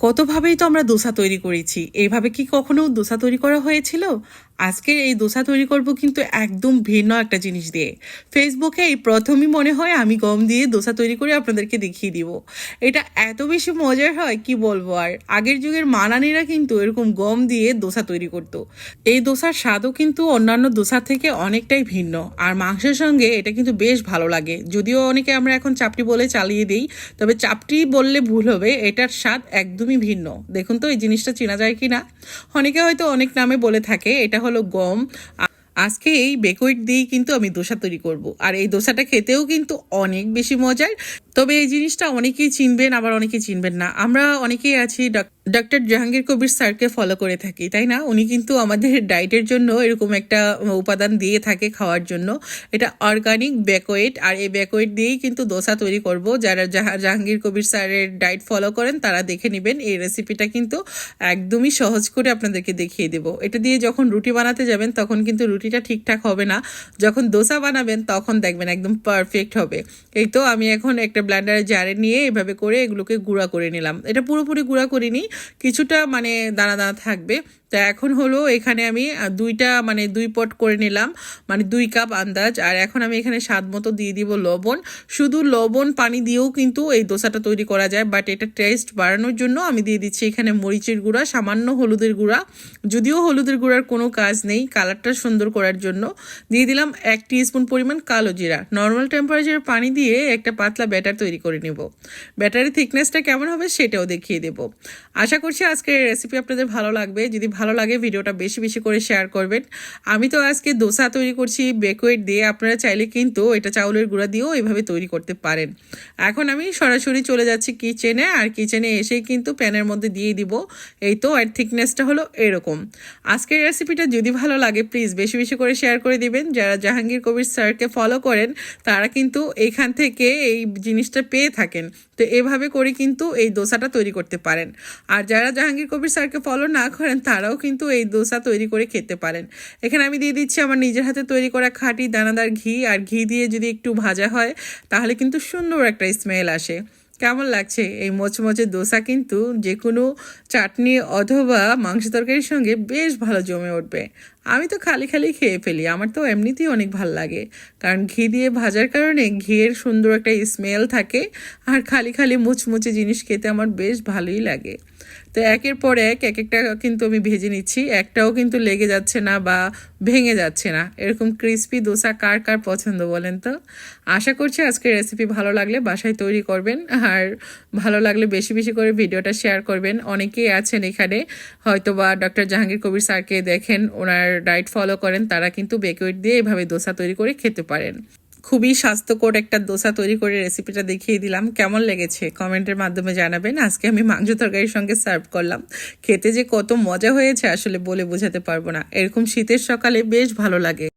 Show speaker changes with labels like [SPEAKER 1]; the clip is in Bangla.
[SPEAKER 1] কতভাবেই তো আমরা দোসা তৈরি করেছি। এইভাবে কি কখনো দোসা তৈরি করা হয়েছিল? আজকে এই দোসা তৈরি করব কিন্তু একদম ভিন্ন একটা জিনিস দিয়ে। ফেসবুকে এই প্রথমই মনে হয় আমি গম দিয়ে দোসা তৈরি করে আপনাদেরকে দেখিয়ে দিব। এটা এত বেশি মজার হয় কি বলবো আর। আগের যুগের মানানিরা কিন্তু এরকম গম দিয়ে দোসা তৈরি করতো। এই দোসার স্বাদও কিন্তু অন্যান্য দোসা থেকে অনেকটাই ভিন্ন। আর মাংসের সঙ্গে এটা কিন্তু বেশ ভালো লাগে। যদিও অনেকে আমরা এখন চাপটি বলে চালিয়ে দিই, তবে চাপটি বললে ভুল হবে, এটার স্বাদ একদমই ভিন্ন। দেখুন তো এই জিনিসটা চেনা যায় কি না। অনেকে হয়তো অনেক নামে বলে থাকে। এটা হলো গম। আজকে এই বেকওয়িট দিয়েই কিন্তু আমি দোসা তৈরি করব। আর এই দোসাটা খেতেও কিন্তু অনেক বেশি মজার। তবে এই জিনিসটা অনেকেই চিনবেন, আবার অনেকেই চিনবেন না। আমরা অনেকেই আছি ডক্টর জাহাঙ্গীর কবির স্যারকে ফলো করে থাকি, তাই না? উনি কিন্তু আমাদের ডায়েটের জন্য এরকম একটা উপাদান দিয়ে থাকে খাওয়ার জন্য। এটা অর্গানিক বেকওয়িট। আর এই বেকওয়িট দিয়েই কিন্তু দোসা তৈরি করব। যারা জাহাঙ্গীর কবির স্যারের ডায়েট ফলো করেন তারা দেখে নেবেন। এই রেসিপিটা কিন্তু একদমই সহজ করে আপনাদেরকে দেখিয়ে দেব। এটা দিয়ে যখন রুটি বানাতে যাবেন তখন কিন্তু রুটিটা ঠিকঠাক হবে না। যখন দোসা বানাবেন তখন দেখবেন একদম পারফেক্ট হবে। এই তো আমি এখন একটা ব্লেন্ডারের জারে নিয়ে এভাবে করে এগুলোকে গুঁড়া করে নিলাম। এটা পুরোপুরি গুঁড়া করিনি, কিছুটা মানে দানা দানা থাকবে। তা এখন হলো এখানে আমি দুই পট করে নিলাম, মানে 2 কাপ আন্দাজ। আর এখন আমি এখানে স্বাদ মতো দিয়ে দিব লবণ। শুধু লবণ পানি দিয়েও কিন্তু এই দোসাটা তৈরি করা যায়, বাট এটা টেস্ট বাড়ানোর জন্য আমি দিয়ে দিচ্ছি এখানে মরিচের গুঁড়া, সামান্য হলুদের গুঁড়া। যদিও হলুদের গুঁড়ার কোনো কাজ নেই, কালারটা সুন্দর করার জন্য দিয়ে দিলাম 1 টিস্পুন পরিমাণ কালো জিরা। নর্মাল টেম্পারেচারে পানি দিয়ে একটা পাতলা ব্যাটার তৈরি করে নেব। ব্যাটারের থিকনেসটা কেমন হবে সেটাও দেখিয়ে দেব। আশা করছি আজকের রেসিপি আপনাদের ভালো লাগবে। যদি ভালো লাগে ভিডিওটা বেশি বেশি করে শেয়ার করবেন। আমি তো আজকে দোসা তৈরি করছি বেকওয়িট দিয়ে, আপনারা চাইলে কিন্তু এটা চাউলের গুঁড়া দিয়েও এভাবে তৈরি করতে পারেন। এখন আমি সরাসরি চলে যাচ্ছি কিচেনে, আর কিচেনে এসেই কিন্তু প্যানের মধ্যে দিয়ে দিব। এই তো, আর থিকনেসটা হলো এরকম। আজকের রেসিপিটা যদি ভালো লাগে প্লিজ বেশি বেশি করে শেয়ার করে দিবেন। যারা জাহাঙ্গীর কবির স্যারকে ফলো করেন তারা কিন্তু এইখান থেকে এই জিনিসটা পেয়ে থাকেন। তো এভাবে করে কিন্তু এই দোসাটা তৈরি করতে পারেন। আর যারা জাহাঙ্গীর কবির স্যারকে ফলো না করেন তারাও কিন্তু এই দোসা তৈরি করে খেতে পারেন। এখানে আমি দিয়ে দিচ্ছি আমার নিজের হাতে তৈরি করা খাঁটি দানাদার ঘি। আর ঘি দিয়ে যদি একটু ভাজা হয় তাহলে কিন্তু সুন্দর একটা স্মেল আসে। কেমন লাগছে এই মোচমোচে দোসা? কিন্তু যে কোনো চাটনি অথবা মাংস তরকারির সঙ্গে বেশ ভালো জমে উঠবে। আমি তো খালি খালি খেয়ে ফেলি, আমার তো এমনিতেই অনেক ভালো লাগে। কারণ ঘি দিয়ে ভাজার কারণে ঘিয়ের সুন্দর একটা স্মেল থাকে। আর খালি খালি মুচমুচে জিনিস খেতে আমার বেশ ভালোই লাগে। তো একের পর একটা কিন্তু আমি ভেজে নিচ্ছি। একটাও কিন্তু লেগে যাচ্ছে না বা ভেঙে যাচ্ছে না। এরকম ক্রিস্পি দোসা কার কার পছন্দ বলেন তো? আশা করছি আজকের রেসিপি ভালো লাগলে বাসায় তৈরি করবেন। আর ভালো লাগলে বেশি বেশি করে ভিডিওটা শেয়ার করবেন। অনেকেই আছেন এখানে হয়তো বা ডক্টর জাহাঙ্গীর কবির স্যারকে দেখেন, ওনার ডায়েট ফলো করেন, তারা কিন্তু বেকওয়িট দিয়ে এভাবে দোসা তৈরি করে খেতে পারেন। খুবই স্বাস্থ্যকর একটা দোসা তৈরি করে রেসিপিটা দেখিয়ে দিলাম। কেমন লেগেছে কমেন্টের মাধ্যমে জানাবেন। আজকে আমি মাংস তরকারির সঙ্গে সার্ভ করলাম। খেতে যে কত মজা হয়েছে আসলে বলে বোঝাতে পারবো না। এরকম শীতের সকালে বেশ ভালো লাগে।